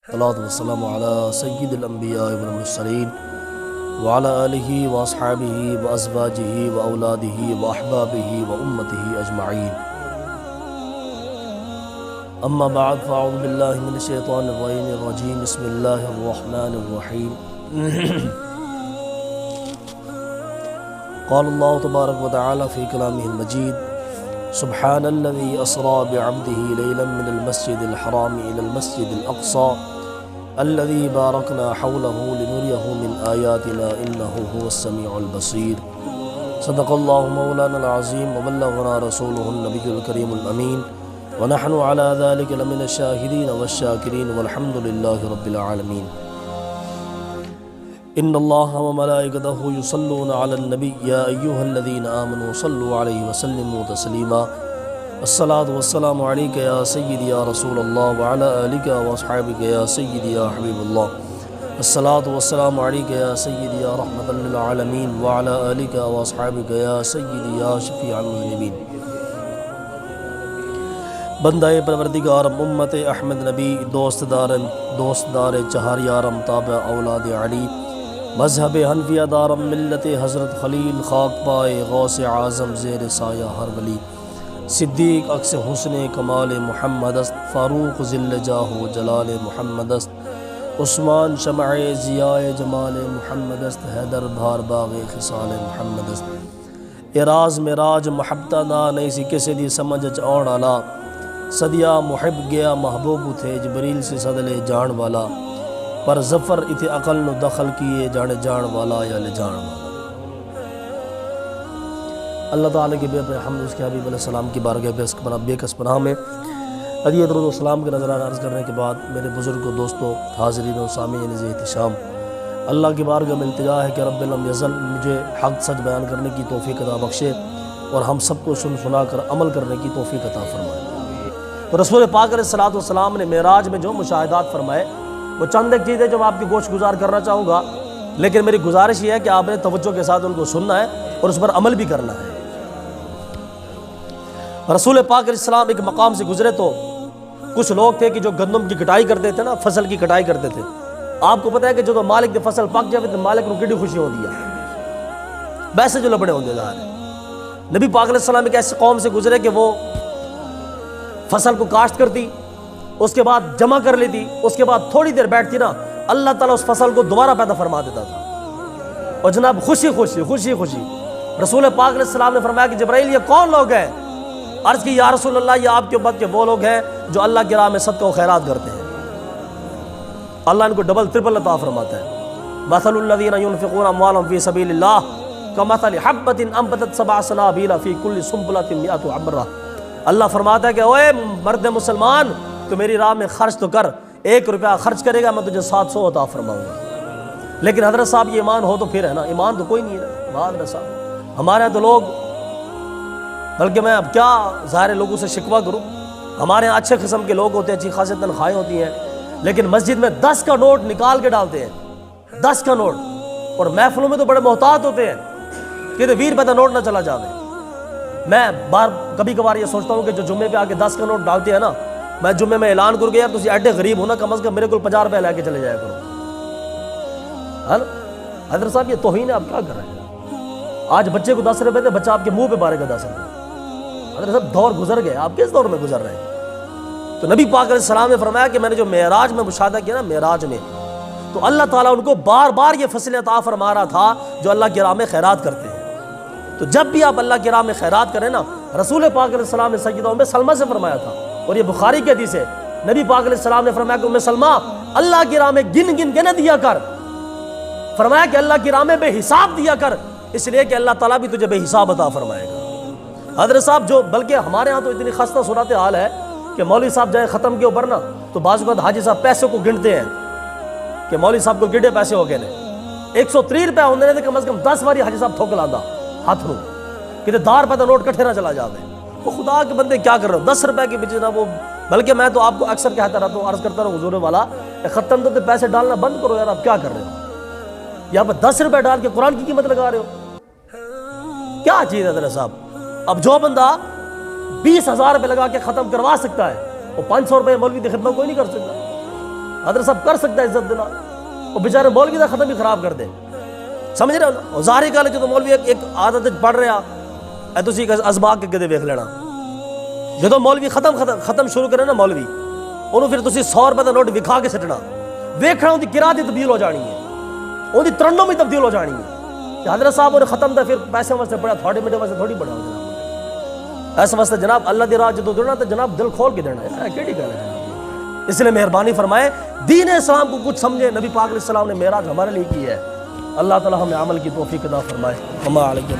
الصلاة والسلام على سید الانبیاء والمرسلین وعلى آلہ واصحابہ وازواجہ واولادہ واحبابہ وامتہ اجمعین اما بعد فاعوذ باللہ من الشیطان الرجیم بسم اللہ الرحمن الرحیم قال اللہ تبارک وتعالی فی کلامہ المجید سبحان الذي أسرى بعبده ليلا من المسجد الحرام إلى المسجد الأقصى الذي باركنا حوله لنريه من آياتنا إنه هو السميع البصير صدق الله مولانا العظيم وبلغنا رسوله النبي الكريم الأمين ونحن على ذلك لمن الشاهدين والشاكرين والحمد لله رب العالمين إن الله وملائكته يصلون على النبي يا أيها الذين آمنوا صلوا عليه وسلموا تسليما الصلاة والسلام عليك يا سيدي يا رسول الله وعلى آلك وأصحابك يا سيدي يا حبيب الله الصلاة والسلام عليك يا سيدي يا رحمة للعالمين وعلى آلك وأصحابك يا سيدي يا شفيع المذنبين بندہ پروردگارم امت احمد نبی دوست دار چہار یارم تابع اولاد علی مذہب حنفیہ دارم ملت حضرت خلیل خاک پائے غوث اعظم زیر سایہ ہر ولی صدیق عکس حسن کمال محمد است فاروق ذل جاہ و جلال محمد است عثمان شمع ضیاء جمال محمد است حیدر بھار باغ خصال محمد است اراز معراج محبتہ دا نہیں سی کسی دی سمجھ آن آلا صدیہ محب گیا محبوب تھے جبریل سے صدلے جان والا پر ظفر اتھے عقل نو دخل کیے جان والا یا لے جان والا اللہ تعالیٰ کے بے حمد اس کے حبیب علیہ السلام کی بارگاہ بے کس پناہ میں ادیہ درود و سلام کے نظرانہ عرض کرنے کے بعد میرے بزرگوں دوستوں حاضرین و سامعین ذی احتشام اللہ کی بارگاہ میں التجا ہے کہ رب لم یزل مجھے حق سچ بیان کرنے کی توفیق عطا بخشے اور ہم سب کو سنا کر عمل کرنے کی توفیق عطا فرمائے۔ تو رسول پاک علیہ السلام نے معراج میں جو مشاہدات فرمائے وہ چند ایک چیز ہے جو میں آپ کی گوش گزار کرنا چاہوں گا، لیکن میری گزارش یہ ہے کہ آپ نے توجہ کے ساتھ ان کو سننا ہے اور اس پر عمل بھی کرنا ہے۔ رسول پاک علیہ السلام ایک مقام سے گزرے تو کچھ لوگ تھے کہ جو گندم کی کٹائی کرتے تھے نا، فصل کی کٹائی کرتے تھے۔ آپ کو پتہ ہے کہ جو مالک نے فصل پک جائے تو مالک کو کتنی خوشی ہوتی ہے، ویسے جو لبڑے ہوتے ظاہر ہے۔ نبی پاک علیہ السلام ایک ایسی قوم سے گزرے کہ وہ فصل کو کاشت کرتی، اس کے بعد جمع کر لیتی، اس کے بعد تھوڑی دیر بیٹھتی نا، اللہ تعالیٰ اس فصل کو دوبارہ پیدا فرما دیتا تھا، اور جناب خوشی رسول پاک علیہ السلام نے فرمایا کہ جبرائیل یہ کون لوگ ہیں؟ عرض کی یا رسول اللہ یہ آپ کے امت کے وہ لوگ ہیں جو اللہ کی راہ میں صدقہ و خیرات کرتے ہیں، اللہ ان کو ڈبل ٹرپل عطا فرماتا ہے۔ مثل الذین ينفقون اموالهم فی سبیل اللہ کمثل حبۃ انبتت سبع سنابل فی کل سنبلۃ مئۃ حبۃ۔ اللہ فرماتا ہے کہ اوے مرد مسلمان تو میری راہ میں خرچ تو کر، 1 روپیہ خرچ کرے گا میں تجھے 700 عطا فرماؤں گا۔ لیکن حضرت صاحب یہ ایمان ہو تو پھر ہے نا، ایمان تو کوئی نہیں ہے نا حضرت صاحب، ہمارے یہاں تو لوگ، بلکہ میں اب کیا ظاہر لوگوں سے شکوہ کروں، ہمارے یہاں اچھے قسم کے لوگ ہوتے ہیں، اچھی خاصی تنخواہیں ہوتی ہیں، لیکن مسجد میں 10 کا نوٹ نکال کے ڈالتے ہیں، 10 کا نوٹ، اور محفلوں میں تو بڑے محتاط ہوتے ہیں کہ 20 روپے کا نوٹ نہ چلا جاوے۔ میں کبھی کبھار یہ سوچتا ہوں کہ جو جمعے پہ آ کے 10 کا نوٹ ڈالتے ہیں نا، میں جمعے میں اعلان کر گیا تو ایڈے غریب ہونا، کم از کم میرے کو 50 روپے لے کے چلے جایا کرو۔ حضرت صاحب یہ توہین ہے، آپ کیا کر رہے ہیں؟ آج بچے کو 10 روپے دے، بچہ آپ کے منہ پہ مارے گا 10 روپے۔ حضرت صاحب دور گزر گئے، آپ کس دور میں گزر رہے ہیں؟ تو نبی پاک علیہ السلام نے فرمایا کہ میں نے جو معراج میں مشاہدہ کیا نا، معراج میں تو اللہ تعالیٰ ان کو بار بار یہ فضل عطا فرما رہا تھا جو اللہ کی راہ میں خیرات کرتے ہیں۔ تو جب بھی آپ اللہ کی راہ میں خیرات کریں نا، رسول پاک علیہ السلام نے سیدہ ام سلمہ سے فرمایا تھا، اور یہ بخاری کی حدیث ہے، نبی پاک علیہ السلام نے فرمایا کہ ام سلمہ اللہ کی راہ میں گن گن کے نہ دیا کر، فرمایا کہ اللہ کی راہ میں بے حساب دیا کر، اس لیے کہ اللہ تعالیٰ بھی تجھے بے حساب عطا فرمائے گا۔ حضرت صاحب جو، بلکہ ہمارے ہاں تو اتنی خستہ صورت حال ہے کہ مولوی صاحب جائے ختم کے اوپر نا تو بعض اوقات حاجی صاحب پیسوں کو گنتے ہیں کہ مولوی صاحب کو کتنے پیسے ہو گئے نے، 130 روپے ہونے نے، کم از کم 10 باری حاجی صاحب تھوک لاندہ ہاتھ رو کہ 10 روپے کا نوٹ کٹھے نہ چلا جاوے۔ وہ خدا کے بندے کیا کر رہے ہو، 10 روپے کے پیچھے نا وہ، بلکہ میں تو آپ کو اکثر کہتا رہتا ہوں، عرض کرتا رہا ہوں حضور والا، ختم تو پیسے ڈالنا بند کرو یار، آپ کیا کر رہے ہو؟ یہاں پر 10 روپے ڈال کے قرآن کی قیمت لگا رہے ہو، کیا چیز ہے حضرت صاحب؟ اب جو بندہ 20,000 روپے لگا کے ختم کروا سکتا ہے، وہ 500 روپے مولوی کی خدمت کوئی نہیں کر سکتا۔ حضرت صاحب کر سکتا ہے عزت دینا، وہ بیچارے مولوی دا ختم ہی خراب کر دے، سمجھ رہے ہو نا؟ ظاہری گل ہے جدوں مولوی ایک عادت پڑھ رہا اے تسی ازباق کے کدے ویکھ لینا، جدوں مولوی ختم شروع کرے نا مولوی، انہوں پھر تسی 100 روپے دا نوٹ وکھا کے سٹنا، ویکھنا ان دی قرات ہی تبدیل ہو جانی ہے، ان دی ترنم ہی تبدیل ہو جانی ہے کہ حضرت صاحب نے ختم دا پھر پیسے واسطے پڑھا، تھوڑے میرے واسطے تھوڑی پڑھا جناب، اس واسطے جناب اللہ دی راہ جدوں دینا تو جناب دل کھول کے دینا ہے، کیڑی گل ہے جناب؟ اس لیے مہربانی فرمائے دین اسلام کو کچھ سمجھے، نبی پاک علیہ السلام نے معراج ہمارے لیے کی ہے، اللہ تعالی ہمیں عمل کی توفیق عطا فرمائے، وما علیکم